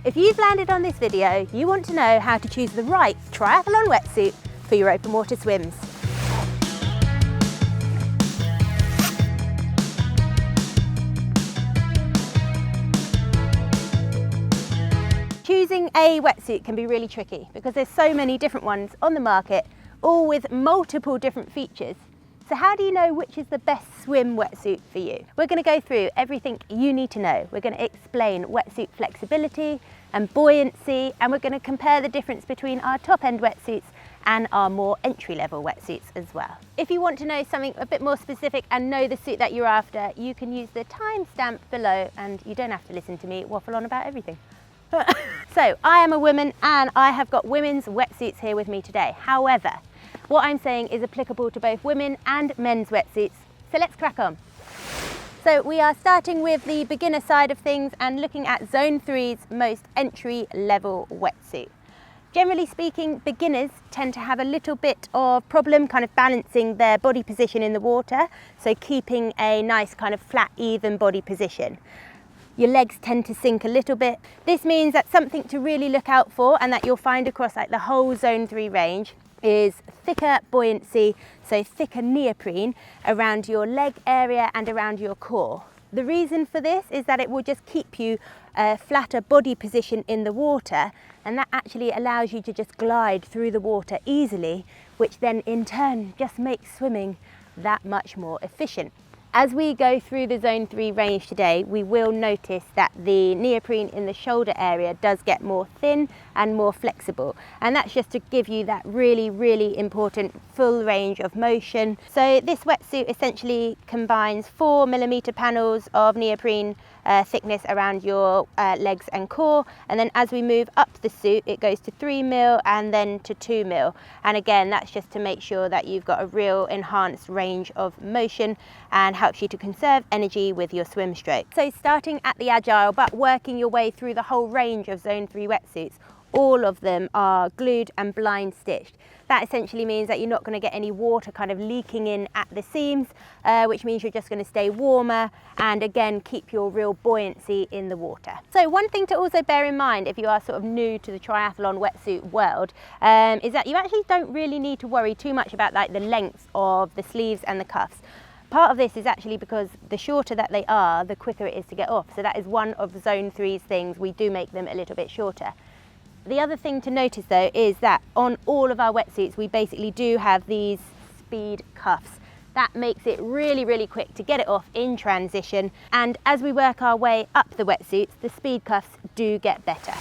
If you've landed on this video, you want to know how to choose the right triathlon wetsuit for your open water swims. Choosing a wetsuit can be really tricky because there's so many different ones on the market, all with multiple different features. So how do you know which is the best swim wetsuit for you? We're going to go through everything you need to know. We're going to explain wetsuit flexibility and buoyancy, and we're going to compare the difference between our top-end wetsuits and our more entry-level wetsuits as well. If you want to know something a bit more specific and know the suit that you're after, you can use the timestamp below and you don't have to listen to me waffle on about everything. So I am a woman and I have got women's wetsuits here with me today. However, what I'm saying is applicable to both women and men's wetsuits. So let's crack on. So we are starting with the beginner side of things and looking at Zone 3's most entry-level wetsuit. Generally speaking, beginners tend to have a little bit of problem kind of balancing their body position in the water, so keeping a nice kind of flat, even body position. Your legs tend to sink a little bit. This means that something to really look out for, and that you'll find across like the whole Zone 3 range, is thicker buoyancy, so thicker neoprene around your leg area and around your core. The reason for this is that it will just keep you a flatter body position in the water, and that actually allows you to just glide through the water easily, which then in turn just makes swimming that much more efficient. As we go through the Zone 3 range today, we will notice that the neoprene in the shoulder area does get more thin and more flexible. And that's just to give you that really, really important full range of motion. So this wetsuit essentially combines 4mm panels of neoprene thickness around your legs and core. And then as we move up the suit, it goes to 3mm and then to 2mm. And again, that's just to make sure that you've got a real enhanced range of motion and helps you to conserve energy with your swim stroke. So starting at the Agile, but working your way through the whole range of Zone 3 wetsuits, all of them are glued and blind stitched. That essentially means that you're not going to get any water kind of leaking in at the seams, which means you're just going to stay warmer and again keep your real buoyancy in the water. So one thing to also bear in mind if you are sort of new to the triathlon wetsuit world is that you actually don't really need to worry too much about like the length of the sleeves and the cuffs. Part of this is actually because the shorter that they are, the quicker it is to get off. So that is one of Zone 3's things. We do make them a little bit shorter. The other thing to notice though is that on all of our wetsuits we basically do have these speed cuffs. That makes it really, really quick to get it off in transition, and as we work our way up the wetsuits, the speed cuffs do get better.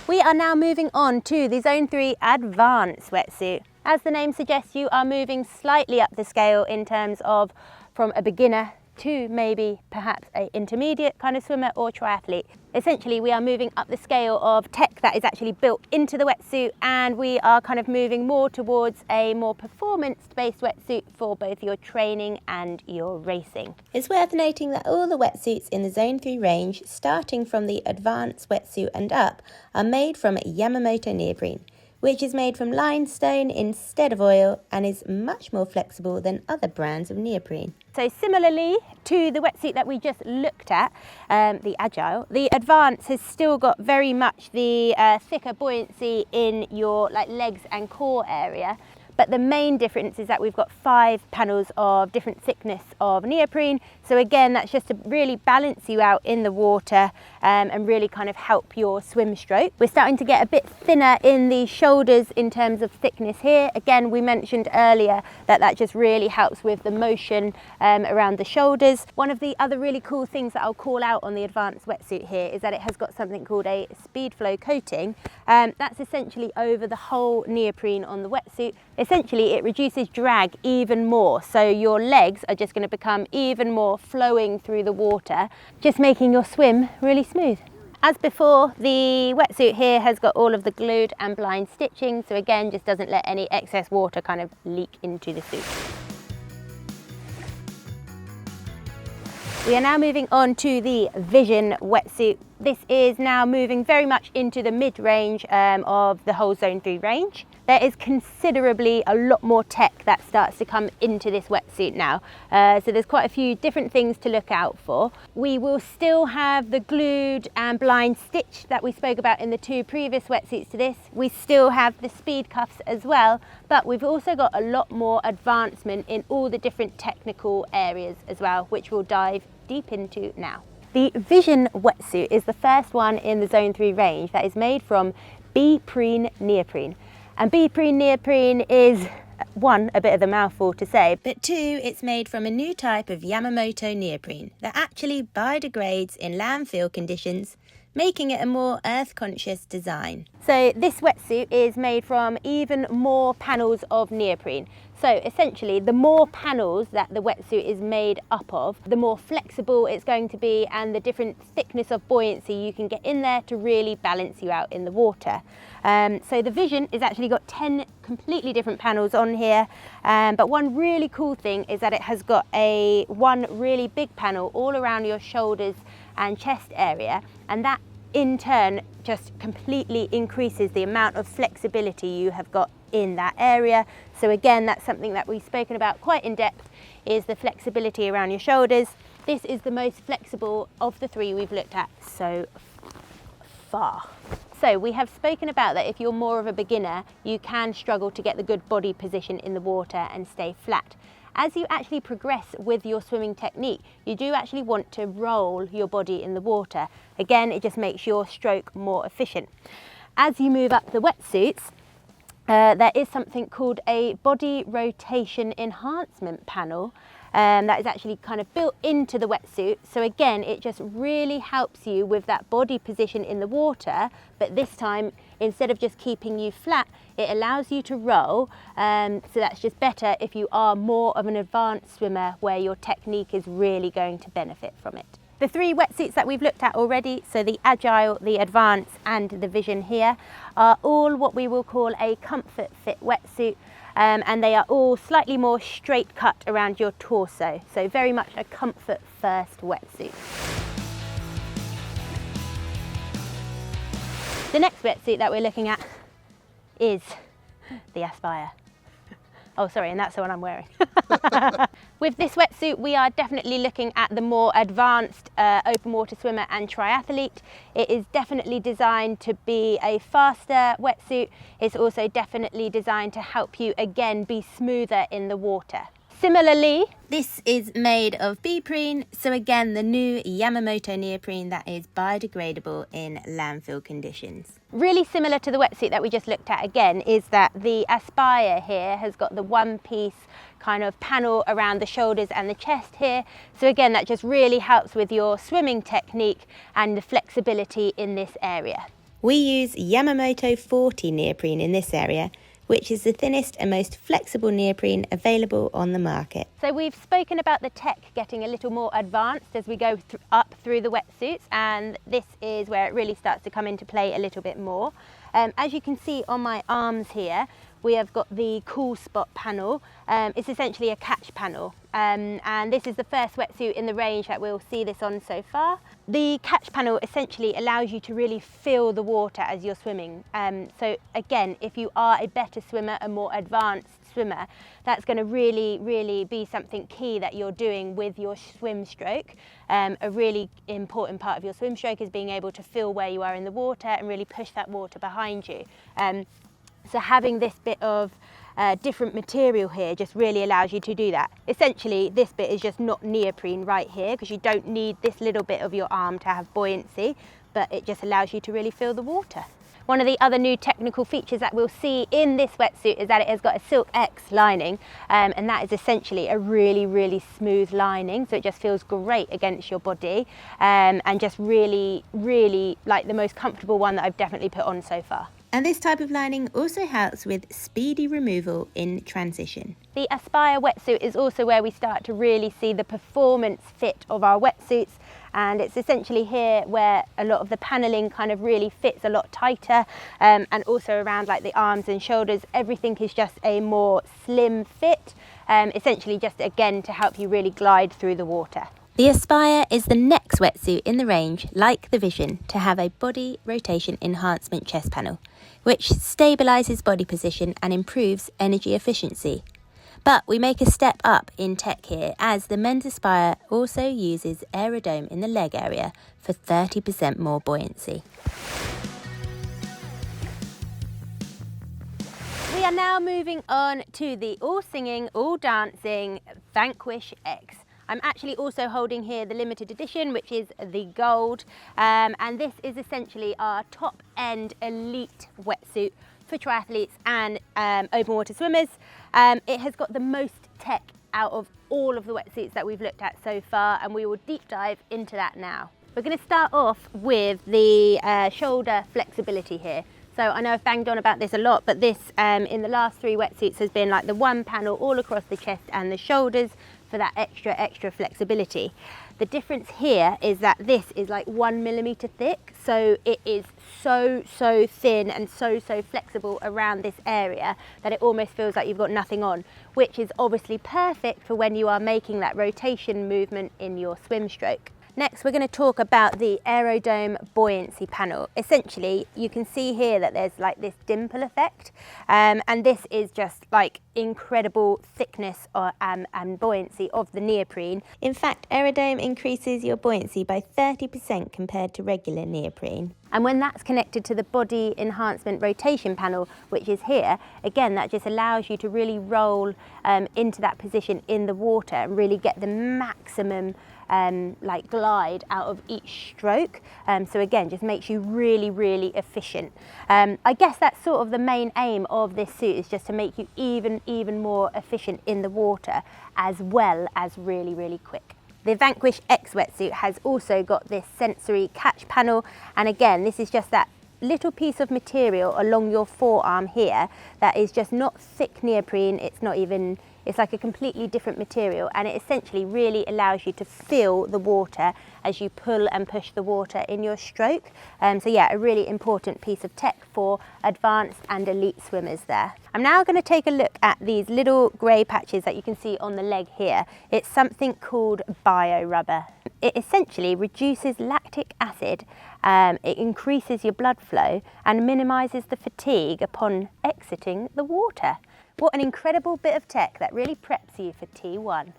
We are now moving on to the Zone 3 Advanced wetsuit. As the name suggests, you are moving slightly up the scale in terms of from a beginner to maybe perhaps an intermediate kind of swimmer or triathlete. Essentially, we are moving up the scale of tech that is actually built into the wetsuit, and we are kind of moving more towards a more performance-based wetsuit for both your training and your racing. It's worth noting that all the wetsuits in the Zone 3 range, starting from the Advanced wetsuit and up, are made from Yamamoto neoprene, which is made from limestone instead of oil and is much more flexible than other brands of neoprene. So similarly to the wetsuit that we just looked at, the Agile, the Advance has still got very much the thicker buoyancy in your legs and core area. But the main difference is that we've got 5 panels of different thickness of neoprene. So again, that's just to really balance you out in the water and really kind of help your swim stroke. We're starting to get a bit thinner in the shoulders in terms of thickness here. Again, we mentioned earlier that that just really helps with the motion around the shoulders. One of the other really cool things that I'll call out on the Advanced wetsuit here is that it has got something called a speed flow coating. That's essentially over the whole neoprene on the wetsuit. Essentially, it reduces drag even more, so your legs are just going to become even more flowing through the water, just making your swim really smooth. As before, the wetsuit here has got all of the glued and blind stitching, so again, just doesn't let any excess water kind of leak into the suit. We are now moving on to the Vision wetsuit. This is now moving very much into the mid-range of the whole Zone 3 range. There is considerably a lot more tech that starts to come into this wetsuit now. So there's quite a few different things to look out for. We will still have the glued and blind stitch that we spoke about in the 2 previous wetsuits to this. We still have the speed cuffs as well, but we've also got a lot more advancement in all the different technical areas as well, which we'll dive deep into now. The Vision wetsuit is the first one in the Zone 3 range that is made from buoyancy neoprene. And buoyancy neoprene is, 1, a bit of a mouthful to say, but 2, it's made from a new type of Yamamoto neoprene that actually biodegrades in landfill conditions, making it a more earth-conscious design. So this wetsuit is made from even more panels of neoprene. So essentially, the more panels that the wetsuit is made up of, the more flexible it's going to be, and the different thickness of buoyancy you can get in there to really balance you out in the water. So the Vision has actually got 10 completely different panels on here, but one really cool thing is that it has got one really big panel all around your shoulders and chest area, and that in turn just completely increases the amount of flexibility you have got in that area. So again, that's something that we've spoken about quite in depth, is the flexibility around your shoulders. This is the most flexible of the 3 we've looked at so far. So we have spoken about that if you're more of a beginner, you can struggle to get the good body position in the water and stay flat. As you actually progress with your swimming technique, you do actually want to roll your body in the water. Again, it just makes your stroke more efficient. As you move up the wetsuits, there is something called a body rotation enhancement panel that is actually kind of built into the wetsuit. So again, it just really helps you with that body position in the water, but this time, instead of just keeping you flat, it allows you to roll. So that's just better if you are more of an advanced swimmer where your technique is really going to benefit from it. The 3 wetsuits that we've looked at already, so the Agile, the Advanced and the Vision here, are all what we will call a comfort fit wetsuit, and they are all slightly more straight cut around your torso, so very much a comfort first wetsuit. The next wetsuit that we're looking at is the Aspire. Oh, sorry, and that's the one I'm wearing. With this wetsuit, we are definitely looking at the more advanced open water swimmer and triathlete. It is definitely designed to be a faster wetsuit. It's also definitely designed to help you, again, be smoother in the water. Similarly, this is made of neoprene, so again, the new Yamamoto neoprene that is biodegradable in landfill conditions. Really similar to the wetsuit that we just looked at again is that the Aspire here has got the one-piece kind of panel around the shoulders and the chest here. So again, that just really helps with your swimming technique and the flexibility in this area. We use Yamamoto 40 neoprene in this area, which is the thinnest and most flexible neoprene available on the market. So we've spoken about the tech getting a little more advanced as we go up through the wetsuits, and this is where it really starts to come into play a little bit more. As you can see on my arms here, we have got the cool spot panel. It's essentially a catch panel, and this is the first wetsuit in the range that we'll see this on so far. The catch panel essentially allows you to really feel the water as you're swimming. So again, if you are a better swimmer, a more advanced swimmer, that's going to really be something key that you're doing with your swim stroke. A really important part of your swim stroke is being able to feel where you are in the water and really push that water behind you. So having this bit of different material here just really allows you to do that. Essentially, this bit is just not neoprene right here because you don't need this little bit of your arm to have buoyancy, but it just allows you to really feel the water. One of the other new technical features that we'll see in this wetsuit is that it has got a Silk X lining, and that is essentially a really smooth lining, so it just feels great against your body, and just really like the most comfortable one that I've definitely put on so far. And this type of lining also helps with speedy removal in transition. The Aspire wetsuit is also where we start to really see the performance fit of our wetsuits, and it's essentially here where a lot of the paneling kind of really fits a lot tighter, and also around like the arms and shoulders, everything is just a more slim fit, essentially just again to help you really glide through the water. The Aspire is the next wetsuit in the range, like the Vision, to have a body rotation enhancement chest panel, which stabilises body position and improves energy efficiency. But we make a step up in tech here, as the men's Aspire also uses aerodome in the leg area for 30% more buoyancy. We are now moving on to the all singing, all dancing Vanquish X. I'm actually also holding here the limited edition, which is the gold, and this is essentially our top end elite wetsuit for triathletes and open water swimmers. It has got the most tech out of all of the wetsuits that we've looked at so far, and we will deep dive into that now. We're going to start off with the shoulder flexibility here. So I know I've banged on about this a lot, but this in the last 3 wetsuits has been like the one panel all across the chest and the shoulders for that extra flexibility. The difference here is that this is like 1 millimeter thick, so it is so thin and so flexible around this area that it almost feels like you've got nothing on, which is obviously perfect for when you are making that rotation movement in your swim stroke. Next, we're going to talk about the aerodome buoyancy panel. Essentially, you can see here that there's like this dimple effect, and this is just like incredible thickness and buoyancy of the neoprene. In fact, aerodome increases your buoyancy by 30% compared to regular neoprene. And when that's connected to the body enhancement rotation panel, which is here, again, that just allows you to really roll into that position in the water and really get the maximum like glide out of each stroke. So again, just makes you really efficient. I guess that's sort of the main aim of this suit, is just to make you even more efficient in the water, as well as really quick. The Vanquish X wetsuit has also got this sensory catch panel, and again, this is just that little piece of material along your forearm here that is just not thick neoprene. It's like a completely different material, and it essentially really allows you to feel the water as you pull and push the water in your stroke. So yeah, a really important piece of tech for advanced and elite swimmers there. I'm now going to take a look at these little grey patches that you can see on the leg here. It's something called bio rubber. It essentially reduces lactic acid, it increases your blood flow and minimises the fatigue upon exiting the water. What an incredible bit of tech that really preps you for T1.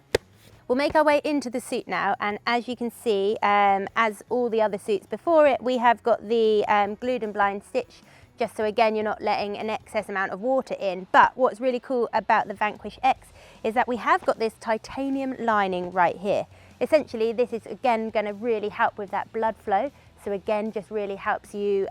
We'll make our way into the suit now, and as you can see, as all the other suits before it, we have got the glued and blind stitch, just so again you're not letting an excess amount of water in. But what's really cool about the Vanquish X is that we have got this titanium lining right here. Essentially, this is again going to really help with that blood flow. So again, just really helps you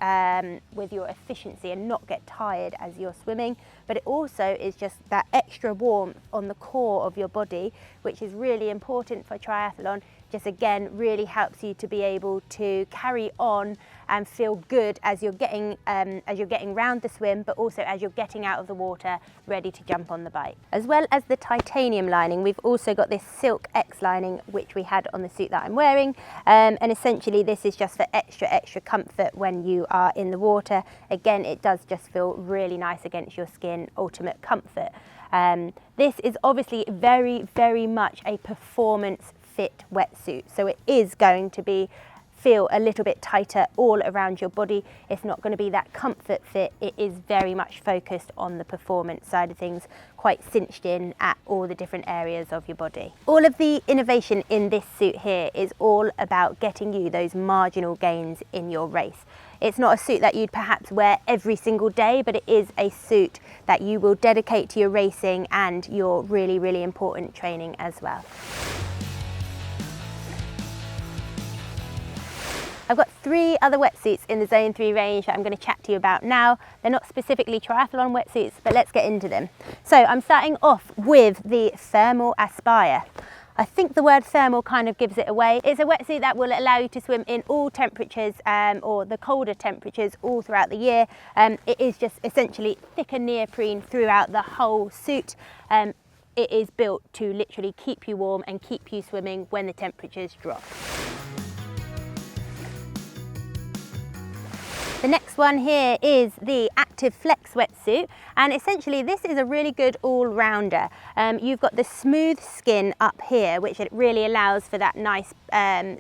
with your efficiency and not get tired as you're swimming. But it also is just that extra warmth on the core of your body, which is really important for triathlon. Just again, really helps you to be able to carry on and feel good as you're getting round the swim, but also as you're getting out of the water, ready to jump on the bike. As well as the titanium lining, we've also got this silk X lining, which we had on the suit that I'm wearing. And essentially this is just for extra comfort when you are in the water. Again, it does just feel really nice against your skin, ultimate comfort. This is obviously very much a performance fit wetsuit, so it is going to feel a little bit tighter all around your body. It's not going to be that comfort fit. It is very much focused on the performance side of things, quite cinched in at all the different areas of your body. All of the innovation in this suit here is all about getting you those marginal gains in your race. It's not a suit that you'd perhaps wear every single day, but it is a suit that you will dedicate to your racing and your really important training as well. I've got 3 other wetsuits in the Zone 3 range that I'm going to chat to you about now. They're not specifically triathlon wetsuits, but let's get into them. So I'm starting off with the Thermal Aspire. I think the word thermal kind of gives it away. It's a wetsuit that will allow you to swim in all temperatures or the colder temperatures all throughout the year. It is just essentially thicker neoprene throughout the whole suit. It is built to literally keep you warm and keep you swimming when the temperatures drop. The next one here is the Active Flex wetsuit, and essentially this is a really good all-rounder. You've got the smooth skin up here, which it really allows for that nice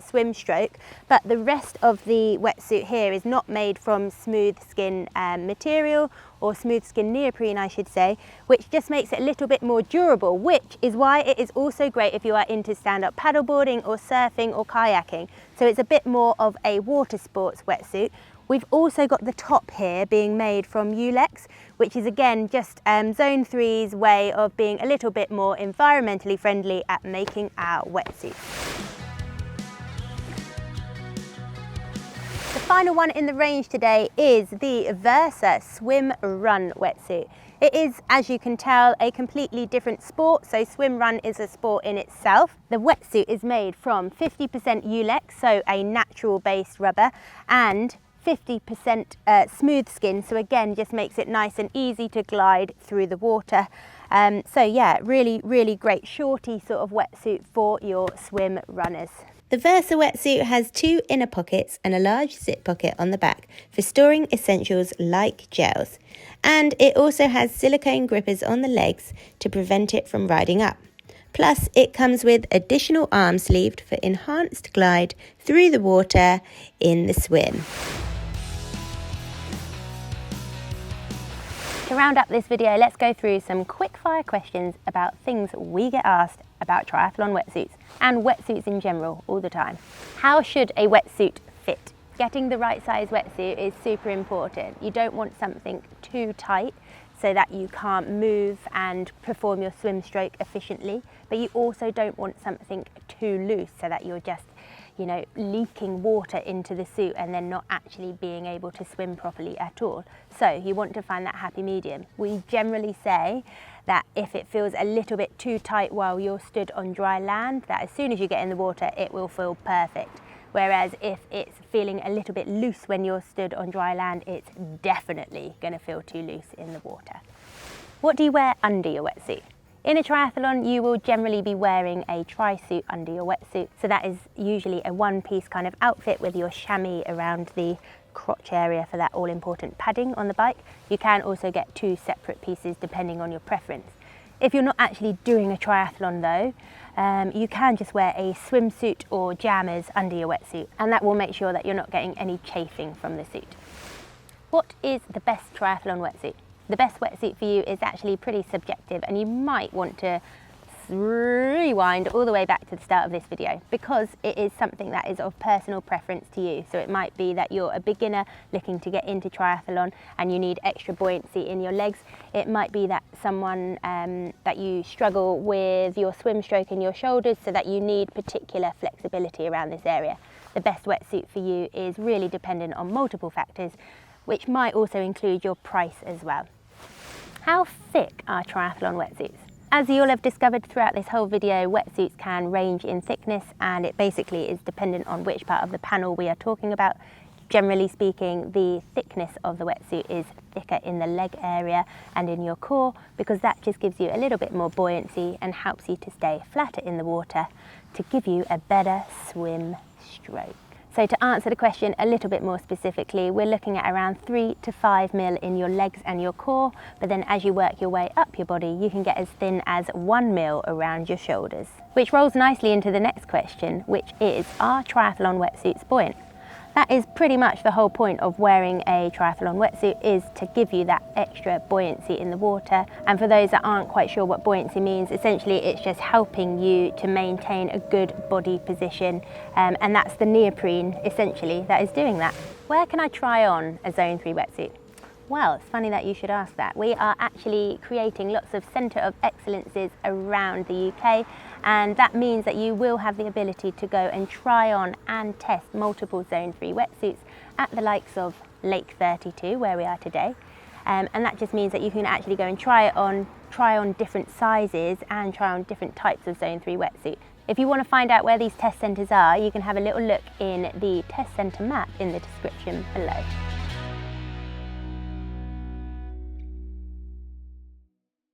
swim stroke, but the rest of the wetsuit here is not made from smooth skin material, or smooth skin neoprene I should say, which just makes it a little bit more durable, which is why it is also great if you are into stand-up paddleboarding or surfing or kayaking. So it's a bit more of a water sports wetsuit. We've also got the top here being made from Ulex, which is again just Zone 3's way of being a little bit more environmentally friendly at making our wetsuits. The final one in the range today is the Versa SwimRun wetsuit. It is, as you can tell, a completely different sport, so SwimRun is a sport in itself. The wetsuit is made from 50% Ulex, so a natural based rubber, and 50% smooth skin, so again just makes it nice and easy to glide through the water. So yeah, really great shorty sort of wetsuit for your swim runners. The Versa wetsuit has 2 inner pockets and a large zip pocket on the back for storing essentials like gels, and it also has silicone grippers on the legs to prevent it from riding up. Plus, it comes with additional arm sleeve for enhanced glide through the water in the swim. To round up this video, let's go through some quick fire questions about things we get asked about triathlon wetsuits and wetsuits in general all the time. How should a wetsuit fit? Getting the right size wetsuit is super important. You don't want something too tight so that you can't move and perform your swim stroke efficiently, but you also don't want something too loose so that you're just, leaking water into the suit and then not actually being able to swim properly at all. So you want to find that happy medium. We generally say that if it feels a little bit too tight while you're stood on dry land, that as soon as you get in the water, it will feel perfect. Whereas if it's feeling a little bit loose when you're stood on dry land, it's definitely going to feel too loose in the water. What do you wear under your wetsuit? In a triathlon, you will generally be wearing a tri-suit under your wetsuit. So that is usually a one-piece kind of outfit with your chamois around the crotch area for that all-important padding on the bike. You can also get 2 separate pieces depending on your preference. If you're not actually doing a triathlon though, you can just wear a swimsuit or jammers under your wetsuit, and that will make sure that you're not getting any chafing from the suit. What is the best triathlon wetsuit? The best wetsuit for you is actually pretty subjective, and you might want to rewind all the way back to the start of this video because it is something that is of personal preference to you. So it might be that you're a beginner looking to get into triathlon and you need extra buoyancy in your legs. It might be that someone that you struggle with your swim stroke in your shoulders, so that you need particular flexibility around this area. The best wetsuit for you is really dependent on multiple factors, which might also include your price as well. How thick are triathlon wetsuits? As you all have discovered throughout this whole video, wetsuits can range in thickness, and it basically is dependent on which part of the panel we are talking about. Generally speaking, the thickness of the wetsuit is thicker in the leg area and in your core, because that just gives you a little bit more buoyancy and helps you to stay flatter in the water to give you a better swim stroke. So to answer the question a little bit more specifically, we're looking at around 3 to 5 mil in your legs and your core, but then as you work your way up your body, you can get as thin as 1 mil around your shoulders. Which rolls nicely into the next question, which is, are triathlon wetsuits buoyant? That is pretty much the whole point of wearing a triathlon wetsuit, is to give you that extra buoyancy in the water. And for those that aren't quite sure what buoyancy means, essentially it's just helping you to maintain a good body position, and that's the neoprene essentially that is doing that. Where can I try on a Zone 3 wetsuit? Well, it's funny that you should ask that. We are actually creating lots of Centre of Excellences around the UK, and that means that you will have the ability to go and try on and test multiple Zone 3 wetsuits at the likes of Lake 32, where we are today. And that just means that you can actually go and try on different sizes and try on different types of Zone 3 wetsuit. If you want to find out where these test centres are, you can have a little look in the test centre map in the description below.